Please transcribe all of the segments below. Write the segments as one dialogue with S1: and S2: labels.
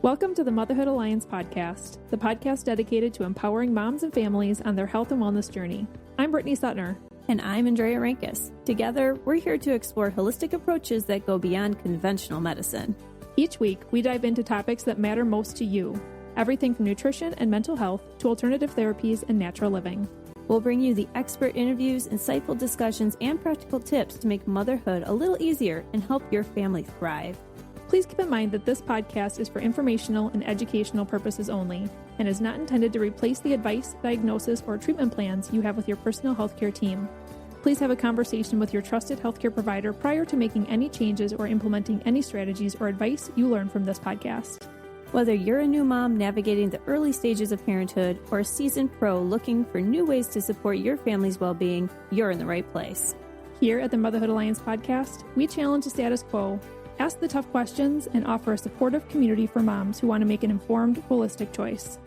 S1: Welcome to the Motherhood Alliance podcast, the podcast dedicated to empowering moms and families on their health and wellness journey. I'm Brittany Suttner.
S2: And I'm Andrea Rankus. Together, we're here to explore holistic approaches that go beyond conventional medicine.
S1: Each week, we dive into topics that matter most to you, everything from nutrition and mental health to alternative therapies and natural living.
S2: We'll bring you the expert interviews, insightful discussions, and practical tips to make motherhood a little easier and help your family thrive.
S1: Please keep in mind that this podcast is for informational and educational purposes only and is not intended to replace the advice, diagnosis, or treatment plans you have with your personal healthcare team. Please have a conversation with your trusted healthcare provider prior to making any changes or implementing any strategies or advice you learn from this podcast.
S2: Whether you're a new mom navigating the early stages of parenthood or a seasoned pro looking for new ways to support your family's well-being, you're in the right place.
S1: Here at the Motherhood Alliance podcast, we challenge the status quo, ask the tough questions, and offer a supportive community for moms who want to make an informed, holistic choice.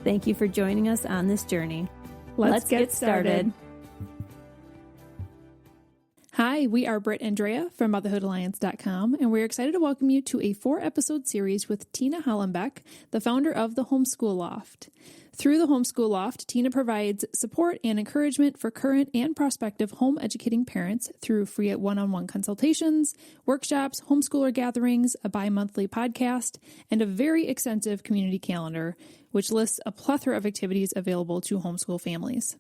S2: Thank you for joining us on this journey.
S1: Let's get started. Hi, we are Britt and Andrea from motherhoodalliance.com, and we're excited to welcome you to a 4-episode series with Tina Hollenbeck, the founder of the Homeschool Loft. Through the Homeschool Loft, Tina provides support and encouragement for current and prospective home educating parents through free one-on-one consultations, workshops, homeschooler gatherings, a bi-monthly podcast, and a very extensive community calendar, which lists a plethora of activities available to homeschool families.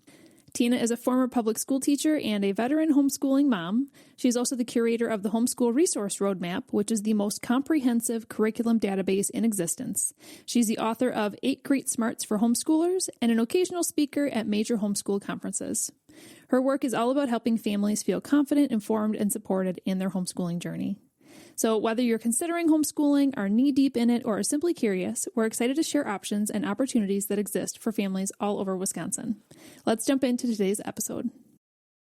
S1: Tina is a former public school teacher and a veteran homeschooling mom. She's also the curator of the Homeschool Resource Roadmap, which is the most comprehensive curriculum database in existence. She's the author of 8 Great Smarts for Homeschoolers and an occasional speaker at major homeschool conferences. Her work is all about helping families feel confident, informed, and supported in their homeschooling journey. So whether you're considering homeschooling, are knee-deep in it, or are simply curious, we're excited to share options and opportunities that exist for families all over Wisconsin. Let's jump into today's episode.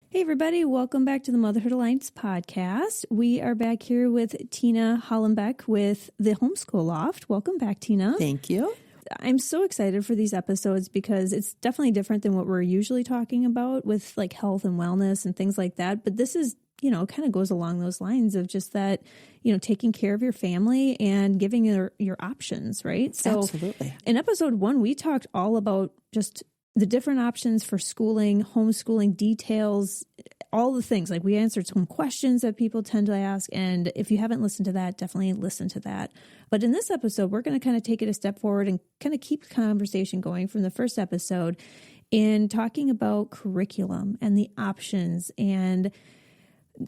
S2: Hey everybody, welcome back to the Motherhood Alliance podcast. We are back here with Tina Hollenbeck with the Homeschool Loft. Welcome back, Tina.
S3: Thank you.
S2: I'm so excited for these episodes because it's definitely different than what we're usually talking about with like health and wellness and things like that. But this is, kind of goes along those lines of just that, taking care of your family and giving your options, right? So
S3: absolutely.
S2: In episode 1, we talked all about just the different options for schooling, homeschooling details, all the things. Like we answered some questions that people tend to ask. And if you haven't listened to that, definitely listen to that. But in this episode, we're going to kind of take it a step forward and kind of keep the conversation going from the first episode in talking about curriculum and the options. And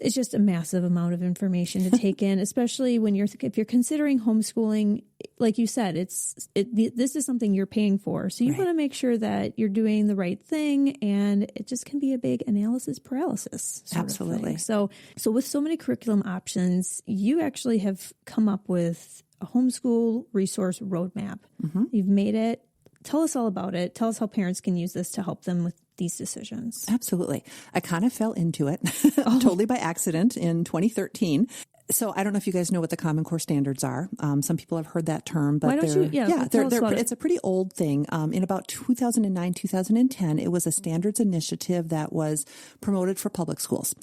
S2: it's just a massive amount of information to take in, especially when if you're considering homeschooling. Like you said, this is something you're paying for. So you want to make sure that you're doing the right thing, and it just can be a big analysis paralysis.
S3: Absolutely.
S2: So with so many curriculum options, you actually have come up with a homeschool resource roadmap. Mm-hmm. You've made it. Tell us all about it. Tell us how parents can use this to help them with these decisions.
S3: Absolutely. I kind of fell into it totally by accident in 2013. So I don't know if you guys know what the Common Core standards are. Some people have heard that term, but it's a pretty old thing. In about 2009, 2010, it was a standards initiative that was promoted for public schools.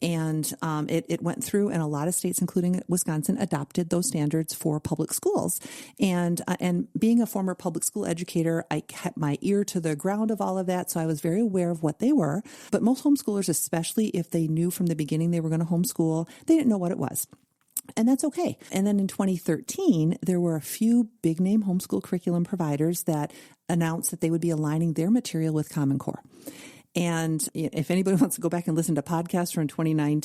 S3: And it went through, and a lot of states, including Wisconsin, adopted those standards for public schools. And being a former public school educator, I kept my ear to the ground of all of that. So I was very aware of what they were. But most homeschoolers, especially if they knew from the beginning they were going to homeschool, they didn't know what it was. And that's okay. And then in 2013, there were a few big name homeschool curriculum providers that announced that they would be aligning their material with Common Core. And if anybody wants to go back and listen to podcasts from 2009,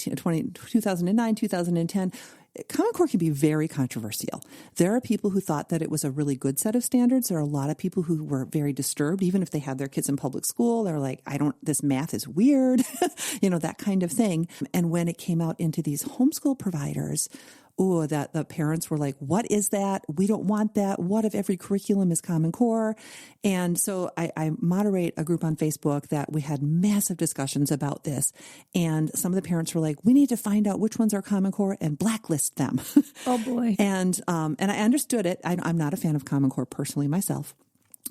S3: 2010, Common Core can be very controversial. There are people who thought that it was a really good set of standards. There are a lot of people who were very disturbed, even if they had their kids in public school. They're like, this math is weird, that kind of thing. And when it came out into these homeschool providers, that the parents were like, what is that? We don't want that. What if every curriculum is Common Core? And so I moderate a group on Facebook that we had massive discussions about this. And some of the parents were like, we need to find out which ones are Common Core and blacklist them.
S2: Oh boy.
S3: And I understood it. I'm not a fan of Common Core personally myself,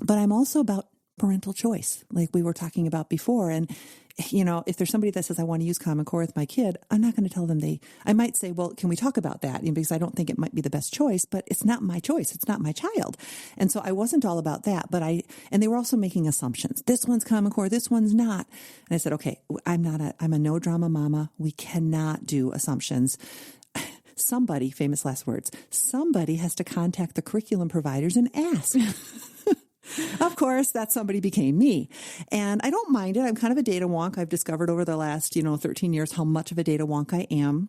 S3: but I'm also about parental choice, like we were talking about before. And if there's somebody that says, I want to use Common Core with my kid, I'm not going to tell them I might say, well, can we talk about that? Because I don't think it might be the best choice, but it's not my choice. It's not my child. And so I wasn't all about that, and they were also making assumptions. This one's Common Core, this one's not. And I said, okay, I'm a no drama mama. We cannot do assumptions. Somebody, famous last words, somebody has to contact the curriculum providers and ask. Of course, that somebody became me. And I don't mind it. I'm kind of a data wonk. I've discovered over the last, 13 years how much of a data wonk I am.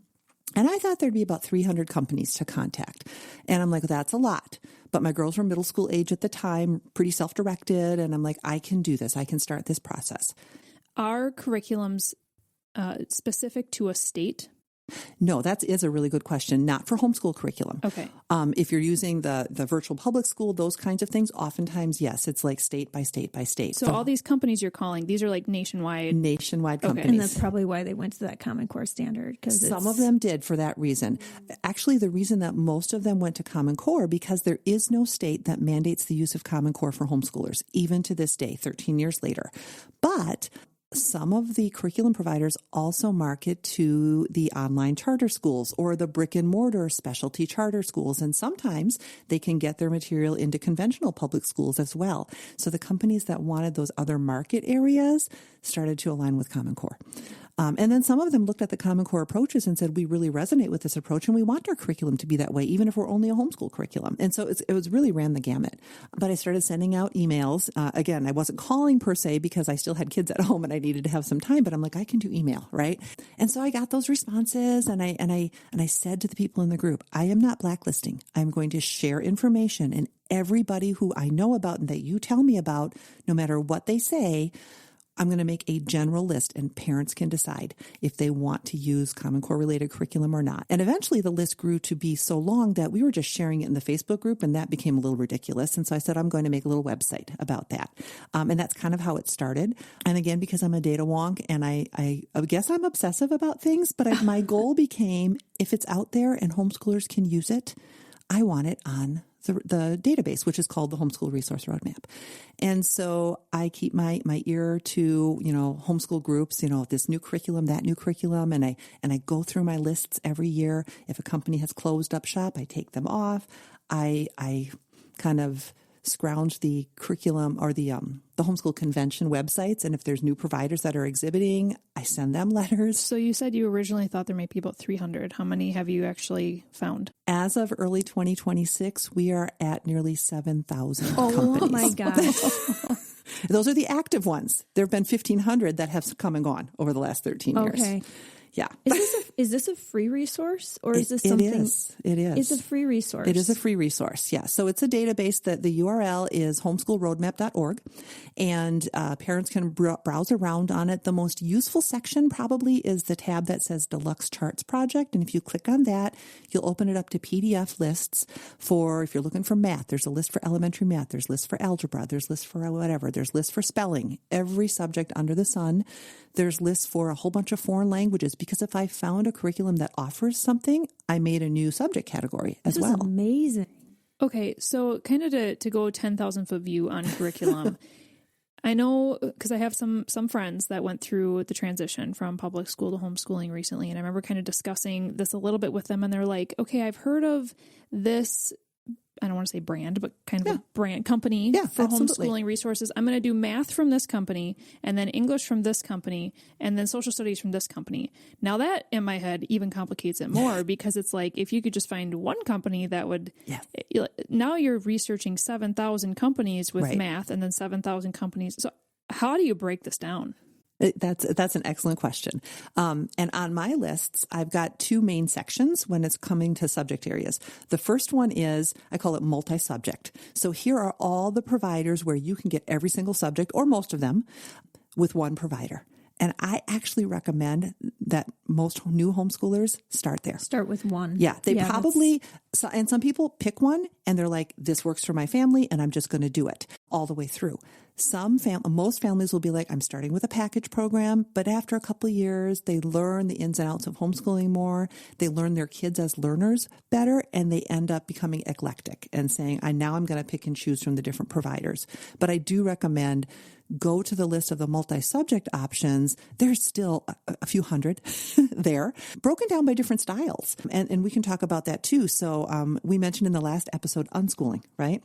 S3: And I thought there'd be about 300 companies to contact. And I'm like, that's a lot. But my girls were middle school age at the time, pretty self-directed. And I'm like, I can do this. I can start this process.
S1: Are curriculums specific to a state?
S3: No, that is a really good question. Not for homeschool curriculum.
S1: Okay.
S3: If you're using the virtual public school, those kinds of things, oftentimes, yes, it's like state by state by state.
S1: So all these companies you're calling, these are like nationwide
S3: companies.
S2: And that's probably why they went to that Common Core standard.
S3: Some of them did for that reason. Actually, the reason that most of them went to Common Core, because there is no state that mandates the use of Common Core for homeschoolers, even to this day, 13 years later. But some of the curriculum providers also market to the online charter schools or the brick and mortar specialty charter schools. And sometimes they can get their material into conventional public schools as well. So the companies that wanted those other market areas started to align with Common Core. And then some of them looked at the Common Core approaches and said, we really resonate with this approach and we want our curriculum to be that way, even if we're only a homeschool curriculum. And so it was really ran the gamut. But I started sending out emails. Again, I wasn't calling per se because I still had kids at home and I needed to have some time, but I'm like, I can do email, right? And so I got those responses and I said to the people in the group, I am not blacklisting. I'm going to share information, and everybody who I know about and that you tell me about, no matter what they say, I'm going to make a general list and parents can decide if they want to use Common Core related curriculum or not. And eventually the list grew to be so long that we were just sharing it in the Facebook group and that became a little ridiculous. And so I said, I'm going to make a little website about that. And that's kind of how it started. And again, because I'm a data wonk and I guess I'm obsessive about things, but my goal became, if it's out there and homeschoolers can use it, I want it on the database, which is called the Homeschool Resource Roadmap. And so I keep my ear to, homeschool groups, this new curriculum, that new curriculum. And I go through my lists every year. If a company has closed up shop, I take them off. I kind of scrounge the curriculum or the homeschool convention websites. And if there's new providers that are exhibiting, I send them letters.
S1: So you said you originally thought there might be about 300. How many have you actually found?
S3: As of early 2026, we are at nearly 7,000 companies.
S2: Oh my gosh.
S3: Those are the active ones. There have been 1,500 that have come and gone over the last 13 years.
S2: Okay.
S3: Yeah.
S2: Is this a free resource or is this something?
S3: It is.
S2: It's a free resource.
S3: It is a free resource. Yeah. So it's a database that the URL is homeschoolroadmap.org and parents can browse around on it. The most useful section probably is the tab that says Deluxe Charts Project. And if you click on that, you'll open it up to PDF lists for, if you're looking for math, there's a list for elementary math. There's lists for algebra. There's lists for whatever. There's lists for spelling, every subject under the sun. There's lists for a whole bunch of foreign languages. Because if I found a curriculum that offers something, I made a new subject category as well.
S2: This is amazing.
S1: Okay, so kind of to go 10,000 foot view on curriculum, I know because I have some friends that went through the transition from public school to homeschooling recently, and I remember kind of discussing this a little bit with them, and they're like, okay, I've heard of this, I don't want to say brand, but kind of a brand company for homeschooling resources. I'm going to do math from this company and then English from this company and then social studies from this company. Now that in my head even complicates it more because it's like, if you could just find one company that would, now you're researching 7,000 companies with math and then 7,000 companies. So how do you break this down?
S3: That's an excellent question. And on my lists, I've got two main sections when it's coming to subject areas. The first one is, I call it multi-subject. So here are all the providers where you can get every single subject or most of them with one provider. And I actually recommend that most new homeschoolers start there.
S2: Start with one.
S3: Yeah, they probably, and some people pick one and they're like, this works for my family and I'm just going to do it all the way through. Most families will be like, I'm starting with a package program, but after a couple of years, they learn the ins and outs of homeschooling more. They learn their kids as learners better, and they end up becoming eclectic and saying, now I'm going to pick and choose from the different providers. But I do recommend go to the list of the multi-subject options, there's still a few hundred there, broken down by different styles. And we can talk about that too. So we mentioned in the last episode, unschooling, right?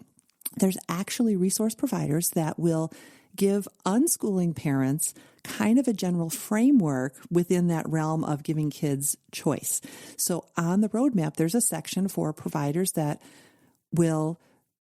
S3: There's actually resource providers that will give unschooling parents kind of a general framework within that realm of giving kids choice. So on the roadmap, there's a section for providers that will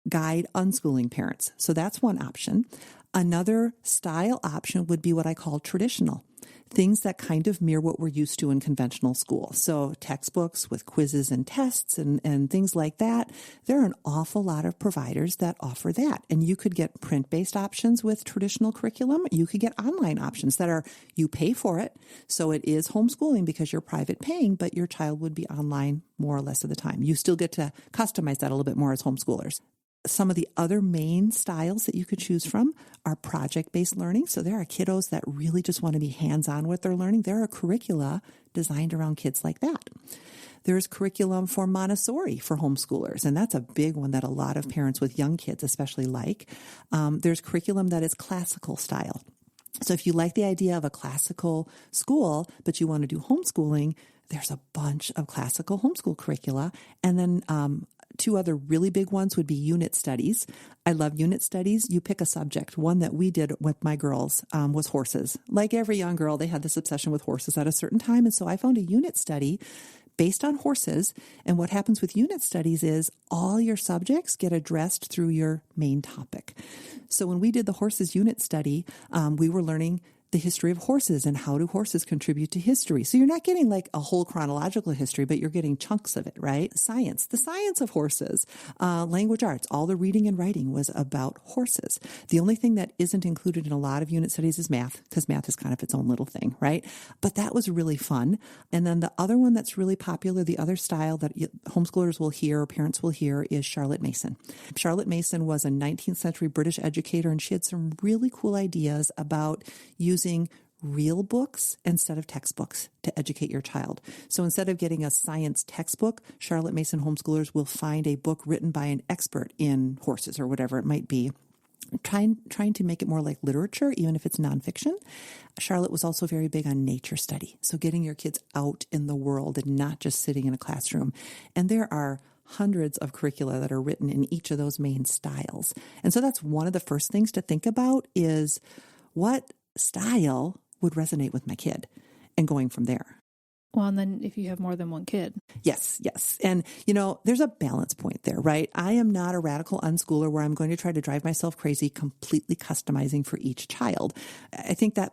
S3: guide unschooling parents. So that's one option. Another style option would be what I call traditional. Things that kind of mirror what we're used to in conventional school. So textbooks with quizzes and tests and things like that. There are an awful lot of providers that offer that. And you could get print-based options with traditional curriculum. You could get online options that are, you pay for it. So it is homeschooling because you're private paying, but your child would be online more or less of the time. You still get to customize that a little bit more as homeschoolers. Some of the other main styles that you could choose from are project-based learning. So there are kiddos that really just want to be hands-on with their learning. There are curricula designed around kids like that. There's curriculum for Montessori for homeschoolers, and that's a big one that a lot of parents with young kids especially like. There's curriculum that is classical style. So if you like the idea of a classical school, but you want to do homeschooling, there's a bunch of classical homeschool curricula. And then two other really big ones would be unit studies. I love unit studies. You pick a subject. One that we did with my girls was horses. Like every young girl, they had this obsession with horses at a certain time. And so I found a unit study based on horses. And what happens with unit studies is all your subjects get addressed through your main topic. So when we did the horses unit study, we were learning the history of horses and how do horses contribute to history. So you're not getting like a whole chronological history, but you're getting chunks of it, right? Science, the science of horses, language arts, all the reading and writing was about horses. The only thing that isn't included in a lot of unit studies is math, because math is kind of its own little thing, right? But that was really fun. And then the other one that's really popular, the other style that homeschoolers will hear, or parents will hear, is Charlotte Mason. Charlotte Mason was a 19th century British educator, and she had some really cool ideas about using real books instead of textbooks to educate your child. So instead of getting a science textbook, Charlotte Mason homeschoolers will find a book written by an expert in horses or whatever it might be, trying to make it more like literature, even if it's nonfiction. Charlotte was also very big on nature study. So getting your kids out in the world and not just sitting in a classroom. And there are hundreds of curricula that are written in each of those main styles. And so that's one of the first things to think about is what style would resonate with my kid and going from there.
S1: Well, and then if you have more than one kid.
S3: Yes. And, there's a balance point there, right? I am not a radical unschooler where I'm going to try to drive myself crazy, completely customizing for each child. I think that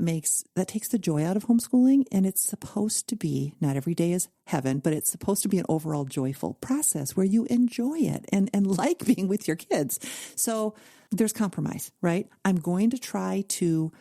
S3: takes the joy out of homeschooling, and it's supposed to be, not every day is heaven, but it's supposed to be an overall joyful process where you enjoy it and like being with your kids. So there's compromise, right? I'm going to try to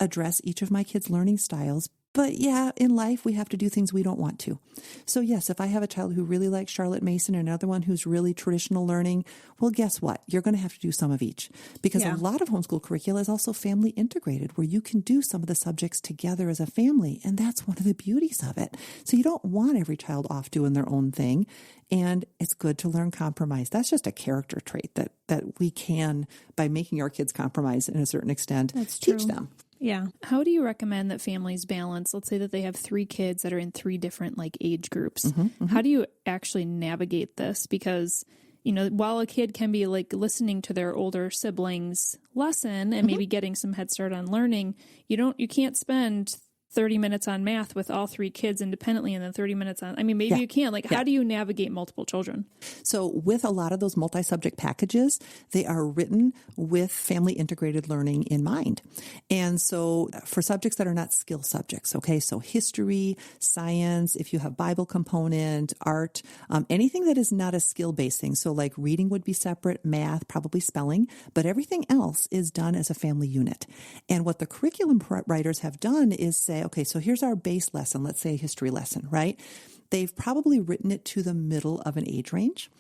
S3: address each of my kids' learning styles. But yeah, in life, we have to do things we don't want to. So yes, if I have a child who really likes Charlotte Mason and another one who's really traditional learning, well, guess what? You're going to have to do some of each. Because a lot of homeschool curricula is also family integrated, where you can do some of the subjects together as a family. And that's one of the beauties of it. So you don't want every child off doing their own thing. And it's good to learn compromise. That's just a character trait that we can, by making our kids compromise in a certain extent, teach them.
S2: Yeah.
S1: How do you recommend that families balance? Let's say that they have 3 kids that are in 3 different age groups. Mm-hmm. How do you actually navigate this? Because, while a kid can be listening to their older siblings' lesson and maybe getting some head start on learning, you can't spend 30 minutes on math with all 3 kids independently and then 30 minutes on, maybe you can. How do you navigate multiple children?
S3: So with a lot of those multi-subject packages, they are written with family integrated learning in mind. And so for subjects that are not skill subjects, okay, so history, science, if you have Bible component, art, anything that is not a skill-based thing. So like reading would be separate, math, probably spelling, but everything else is done as a family unit. And what the curriculum writers have done is say, okay, so here's our base lesson, let's say a history lesson, right? They've probably written it to the middle of an age range.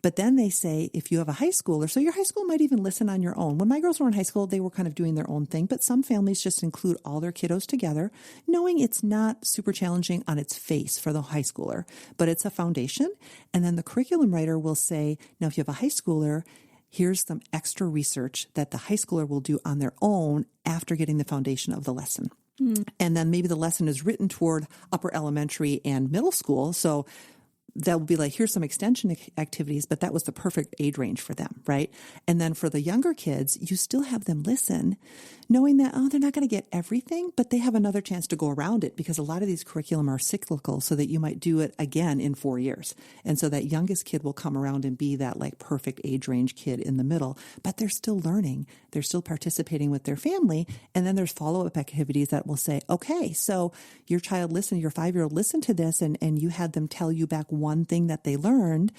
S3: But then they say, if you have a high schooler, so your high school might even listen on your own. When my girls were in high school, they were kind of doing their own thing, but some families just include all their kiddos together, knowing it's not super challenging on its face for the high schooler, but it's a foundation. And then the curriculum writer will say, now, if you have a high schooler, here's some extra research that the high schooler will do on their own after getting the foundation of the lesson. And then maybe the lesson is written toward upper elementary and middle school. So that will be like, here's some extension activities, but that was the perfect age range for them, right? And then for the younger kids, you still have them listen, knowing that, they're not going to get everything, but they have another chance to go around it, because a lot of these curriculum are cyclical, so that you might do it again in 4 years. And so that youngest kid will come around and be that like perfect age range kid in the middle, but they're still learning. They're still participating with their family. And then there's follow-up activities that will say, okay, so your child listened, your 5-year-old listened to this, and you had them tell you back one thing that they learned.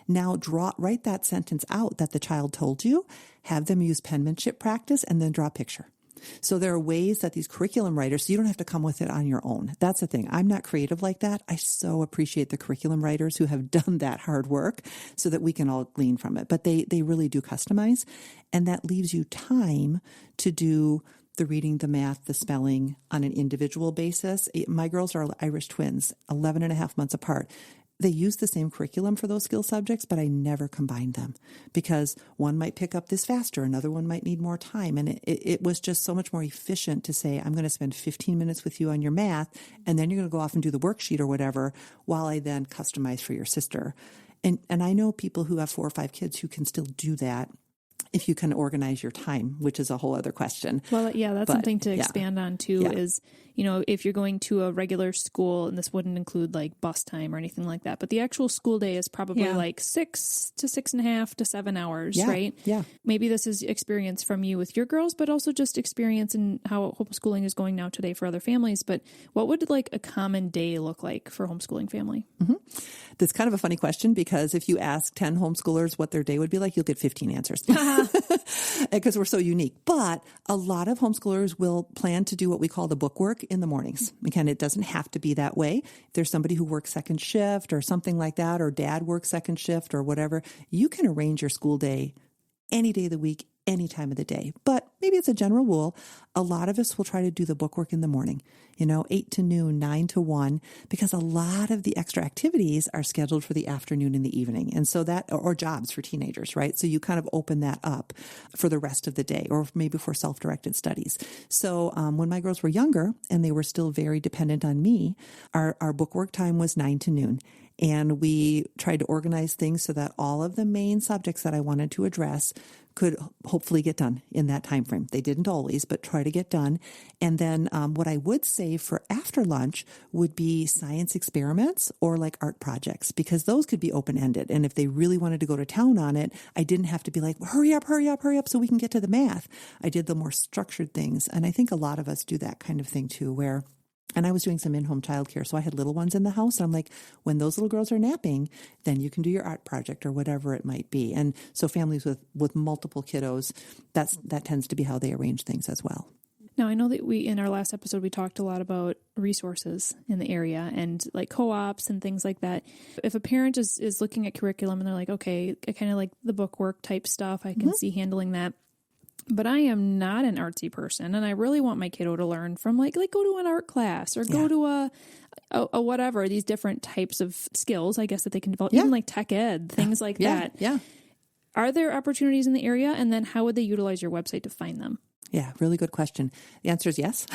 S3: Now write that sentence out that the child told you, have them use penmanship practice, and then draw a picture. So there are ways that these curriculum writers, so you don't have to come with it on your own. That's the thing. I'm not creative like that. I so appreciate the curriculum writers who have done that hard work so that we can all glean from it. But they really do customize. And that leaves you time to do the reading, the math, the spelling on an individual basis. My girls are Irish twins, 11 and a half months apart. They use the same curriculum for those skill subjects, but I never combine them, because one might pick up this faster, another one might need more time. And it was just so much more efficient to say, I'm going to spend 15 minutes with you on your math, and then you're going to go off and do the worksheet or whatever, while I then customize for your sister. And I know people who have 4 or 5 kids who can still do that, if you can organize your time, which is a whole other question.
S1: Well, yeah, that's something to expand on too, is, if you're going to a regular school, and this wouldn't include like bus time or anything like that, but the actual school day is probably like 6 to 6.5 to 7 hours, right?
S3: Yeah.
S1: Maybe this is experience from you with your girls, but also just experience in how homeschooling is going now today for other families. But what would like a common day look like for a homeschooling family?
S3: Mm-hmm. That's kind of a funny question, because if you ask 10 homeschoolers what their day would be like, you'll get 15 answers. Because we're so unique. But a lot of homeschoolers will plan to do what we call the bookwork in the mornings. Again, it doesn't have to be that way. If there's somebody who works second shift or something like that, or dad works second shift or whatever, you can arrange your school day any day of the week, any time of the day. But maybe it's a general rule. A lot of us will try to do the bookwork in the morning, 8 to noon, 9 to 1, because a lot of the extra activities are scheduled for the afternoon and the evening. And so or jobs for teenagers, right? So you kind of open that up for the rest of the day, or maybe for self-directed studies. So when my girls were younger and they were still very dependent on me, our bookwork time was 9 to noon. And we tried to organize things so that all of the main subjects that I wanted to address could hopefully get done in that time frame. They didn't always, but try to get done. And then what I would say for after lunch would be science experiments or like art projects, because those could be open-ended. And if they really wanted to go to town on it, I didn't have to be like, hurry up so we can get to the math. I did the more structured things. And I think a lot of us do that kind of thing too, and I was doing some in-home childcare, so I had little ones in the house. And I'm like, when those little girls are napping, then you can do your art project or whatever it might be. And so families with multiple kiddos, that tends to be how they arrange things as well.
S1: Now, I know that in our last episode, we talked a lot about resources in the area and like co-ops and things like that. If a parent is looking at curriculum and they're like, okay, I kind of like the bookwork type stuff, I can see handling that. But I am not an artsy person, and I really want my kiddo to learn from like go to an art class or go to a whatever, these different types of skills, I guess, that they can develop, even like tech ed, things like that.
S3: Yeah.
S1: Are there opportunities in the area? And then how would they utilize your website to find them?
S3: Yeah, really good question. The answer is yes.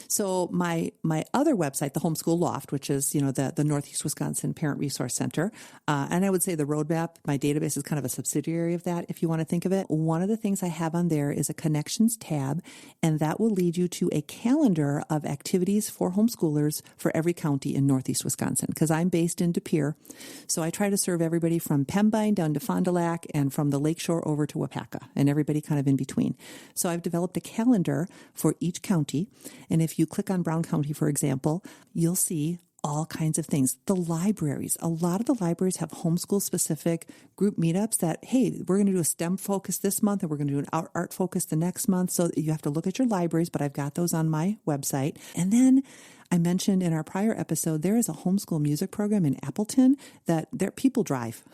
S3: So my other website, the Homeschool Loft, which is, the Northeast Wisconsin Parent Resource Center, and I would say the Roadmap, my database is kind of a subsidiary of that, if you want to think of it. One of the things I have on there is a connections tab, and that will lead you to a calendar of activities for homeschoolers for every county in Northeast Wisconsin, because I'm based in De Pere. So I try to serve everybody from Pembine down to Fond du Lac and from the Lakeshore over to Wapaka, and everybody kind of in between. So I've developed a calendar for each county. And if you click on Brown County, for example, you'll see all kinds of things. The libraries, a lot of the libraries have homeschool specific group meetups that, hey, we're going to do a STEM focus this month and we're going to do an art focus the next month. So you have to look at your libraries, but I've got those on my website. And then I mentioned in our prior episode, there is a homeschool music program in Appleton that people drive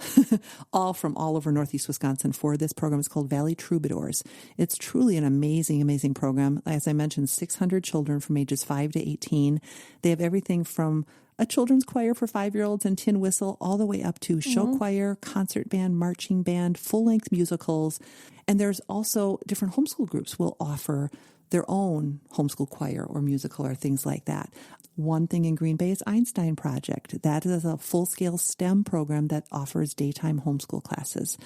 S3: all from all over Northeast Wisconsin for this program. It's called Valley Troubadours. It's truly an amazing, amazing program. As I mentioned, 600 children from ages 5 to 18. They have everything from a children's choir for 5-year-olds and tin whistle, all the way up to show choir, concert band, marching band, full-length musicals. And there's also different homeschool groups will offer their own homeschool choir or musical or things like that. One thing in Green Bay is Einstein Project. That is a full-scale STEM program that offers daytime homeschool classes.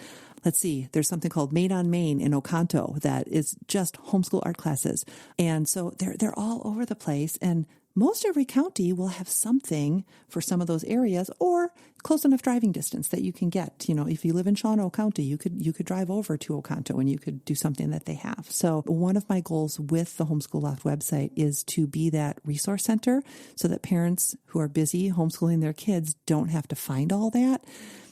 S3: Let's see, there's something called Made on Main in Oconto that is just homeschool art classes. And so they're all over the place, and most every county will have something for some of those areas, or close enough driving distance that you can get. You know, if you live in Shawano County, you could drive over to Oconto and you could do something that they have. So one of my goals with the Homeschool Loft website is to be that resource center so that parents who are busy homeschooling their kids don't have to find all that.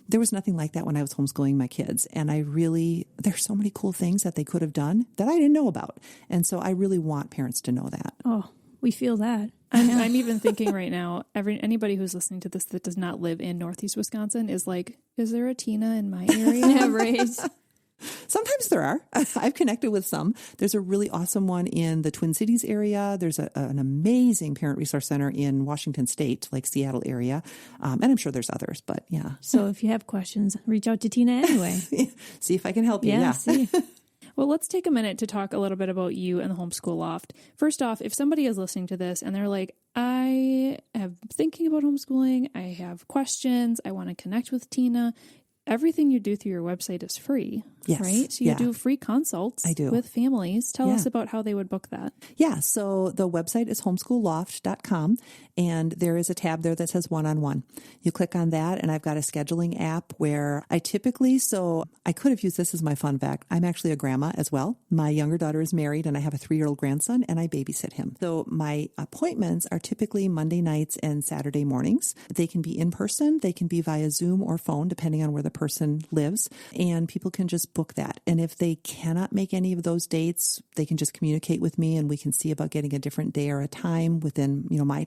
S3: There was nothing like that when I was homeschooling my kids. And there's so many cool things that they could have done that I didn't know about. And so I really want parents to know that.
S2: Oh, we feel that.
S1: I'm even thinking right now, anybody who's listening to this that does not live in Northeast Wisconsin is like, is there a Tina in my area?
S2: Yeah, right.
S3: Sometimes there are. I've connected with some. There's a really awesome one in the Twin Cities area. There's an amazing parent resource center in Washington State, like Seattle area. And I'm sure there's others, but yeah.
S2: So if you have questions, reach out to Tina anyway.
S3: See if I can help you. Yeah.
S2: See.
S1: Well, let's take a minute to talk a little bit about you and the Homeschool Loft. First off, if somebody is listening to this and they're like, I am thinking about homeschooling, I have questions, I want to connect with Tina, everything you do through your website is free, right? So you do free consults with families. Tell us about how they would book that.
S3: Yeah, so the website is homeschoolloft.com, and there is a tab there that says one-on-one. You click on that, and I've got a scheduling app where I could have used this as my fun fact. I'm actually a grandma as well. My younger daughter is married, and I have a 3-year-old grandson, and I babysit him. So my appointments are typically Monday nights and Saturday mornings. They can be in person, they can be via Zoom or phone, depending on where the person lives, and people can just book that. And if they cannot make any of those dates, they can just communicate with me, and we can see about getting a different day or a time within, my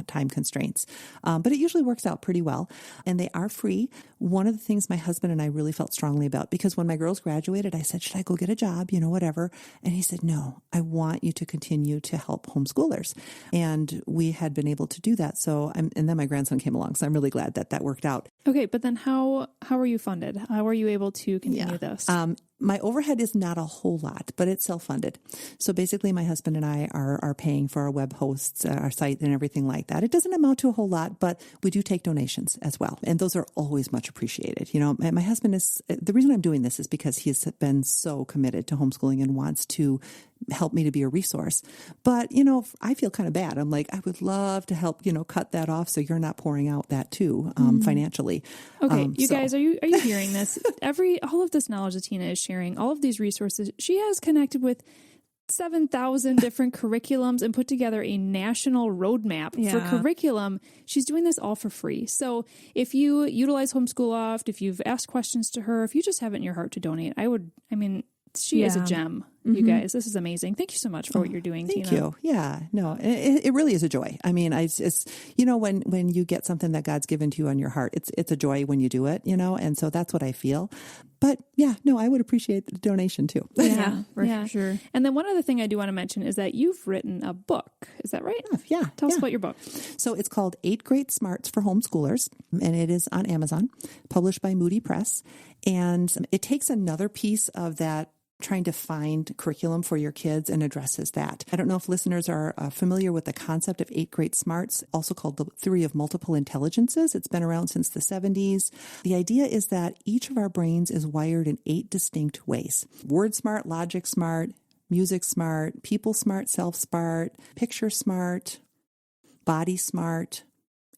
S3: time constraints. But it usually works out pretty well, and they are free. One of the things my husband and I really felt strongly about, because when my girls graduated, I said, should I go get a job, whatever. And he said, no, I want you to continue to help homeschoolers. And we had been able to do that. So and then my grandson came along. So I'm really glad that worked out.
S1: Okay. But then how are you funded? How are you able to continue this?
S3: My overhead is not a whole lot, but it's self-funded. So basically my husband and I are paying for our web hosts, our site and everything like that. It doesn't amount to a whole lot, but we do take donations as well. And those are always much appreciated. My husband the reason I'm doing this is because he's been so committed to homeschooling and wants to help me to be a resource. But, I feel kind of bad. I'm like, I would love to help, cut that off so you're not pouring out that too, financially.
S1: Okay. You guys, are you hearing this? All of this knowledge that Tina is sharing, all of these resources, she has connected with 7,000 different curriculums and put together a national roadmap for curriculum. She's doing this all for free. So if you utilize Homeschool Loft, if you've asked questions to her, if you just have it in your heart to donate, she is a gem, you guys. This is amazing. Thank you so much for what you're doing, Tina.
S3: Thank you. Yeah, no, it really is a joy. It's when you get something that God's given to you on your heart, it's a joy when you do it, and so that's what I feel. But yeah, no, I would appreciate the donation too.
S2: Yeah, for sure.
S1: And then one other thing I do want to mention is that you've written a book. Is that right?
S3: Yeah.
S1: Tell us about your book.
S3: So it's called 8 Great Smarts for Homeschoolers, and it is on Amazon, published by Moody Press. And it takes another piece of that trying to find curriculum for your kids and addresses that. I don't know if listeners are familiar with the concept of 8 Great Smarts, also called the theory of multiple intelligences. It's been around since the 70s. The idea is that each of our brains is wired in 8 distinct ways. Word smart, logic smart, music smart, people smart, self smart, picture smart, body smart,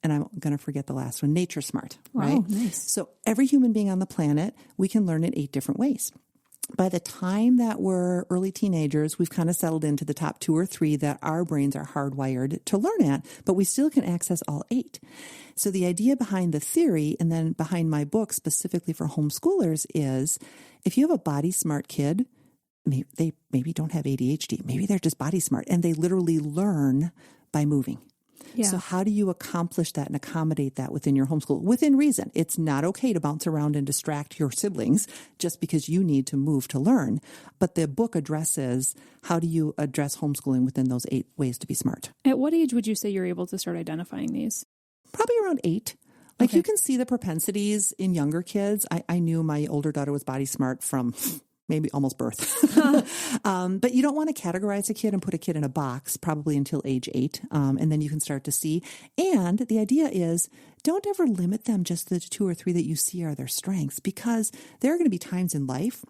S3: and I'm going to forget the last one, nature smart, right?
S2: Wow, nice.
S3: So every human being on the planet, we can learn in 8 different ways. By the time that we're early teenagers, we've kind of settled into the top 2 or 3 that our brains are hardwired to learn at, but we still can access all 8. So the idea behind the theory and then behind my book specifically for homeschoolers is if you have a body smart kid, they maybe don't have ADHD, maybe they're just body smart and they literally learn by moving. Yeah. So how do you accomplish that and accommodate that within your homeschool? Within reason. It's not okay to bounce around and distract your siblings just because you need to move to learn. But the book addresses how do you address homeschooling within those 8 ways to be smart.
S1: At what age would you say you're able to start identifying these?
S3: Probably around 8. Like okay. You can see the propensities in younger kids. I knew my older daughter was body smart from maybe almost birth. But you don't want to categorize a kid and put a kid in a box probably until age 8. And then you can start to see. And the idea is don't ever limit them just to the 2 or 3 that you see are their strengths, because there are going to be times in life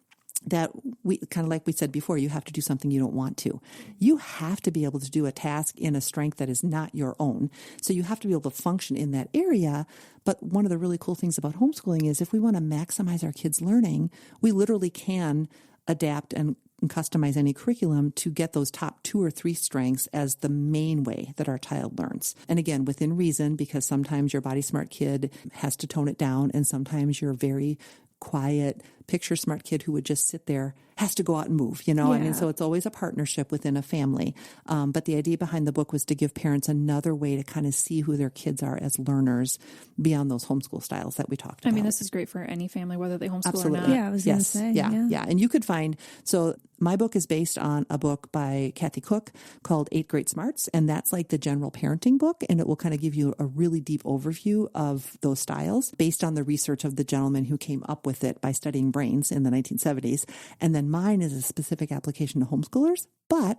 S3: that we kind of like we said before, you have to do something you don't want to. You have to be able to do a task in a strength that is not your own. So you have to be able to function in that area. But one of the really cool things about homeschooling is if we want to maximize our kids' learning, we literally can adapt and customize any curriculum to get those top 2 or 3 strengths as the main way that our child learns. And again, within reason, because sometimes your body smart kid has to tone it down, and sometimes your very quiet, picture smart kid who would just sit there has to go out and move, you know? Yeah. I mean, so it's always a partnership within a family. But the idea behind the book was to give parents another way to kind of see who their kids are as learners beyond those homeschool styles that we talked about.
S1: I mean, this is great for any family, whether they homeschool
S3: Absolutely.
S1: or not.
S2: Yeah, I was going to say.
S3: Yeah. And you could find, so my book is based on a book by Kathy Cook called 8 Great Smarts. And that's like the general parenting book. And it will kind of give you a really deep overview of those styles based on the research of the gentleman who came up with it by studying brains in the 1970s. And then mine is a specific application to homeschoolers. But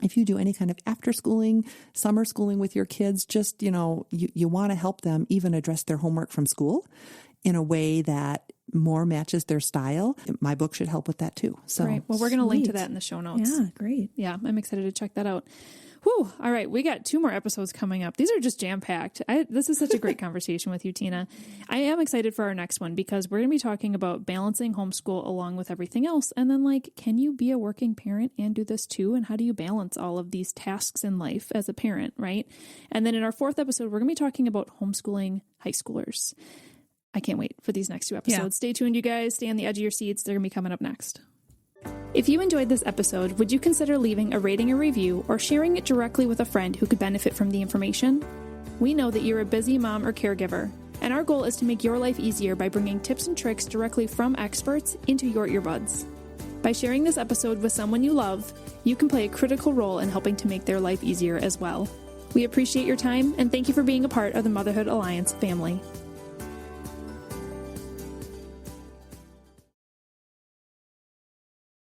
S3: if you do any kind of after schooling, summer schooling with your kids, just, you know, you want to help them even address their homework from school in a way that more matches their style. My book should help with that too. So,
S1: great. Well, we're going to link to that in the show notes.
S2: Yeah, great.
S1: Yeah, I'm excited to check that out. Whew. All right. We got 2 more episodes coming up. These are just jam-packed. This is such a great conversation with you, Tina. I am excited for our next one because we're going to be talking about balancing homeschool along with everything else. And then can you be a working parent and do this too? And how do you balance all of these tasks in life as a parent, right? And then in our 4th episode, we're going to be talking about homeschooling high schoolers. I can't wait for these next 2 episodes. Yeah. Stay tuned, you guys. Stay on the edge of your seats. They're going to be coming up next. If you enjoyed this episode, would you consider leaving a rating or review or sharing it directly with a friend who could benefit from the information? We know that you're a busy mom or caregiver, and our goal is to make your life easier by bringing tips and tricks directly from experts into your earbuds. By sharing this episode with someone you love, you can play a critical role in helping to make their life easier as well. We appreciate your time, and thank you for being a part of the Motherhood Alliance family.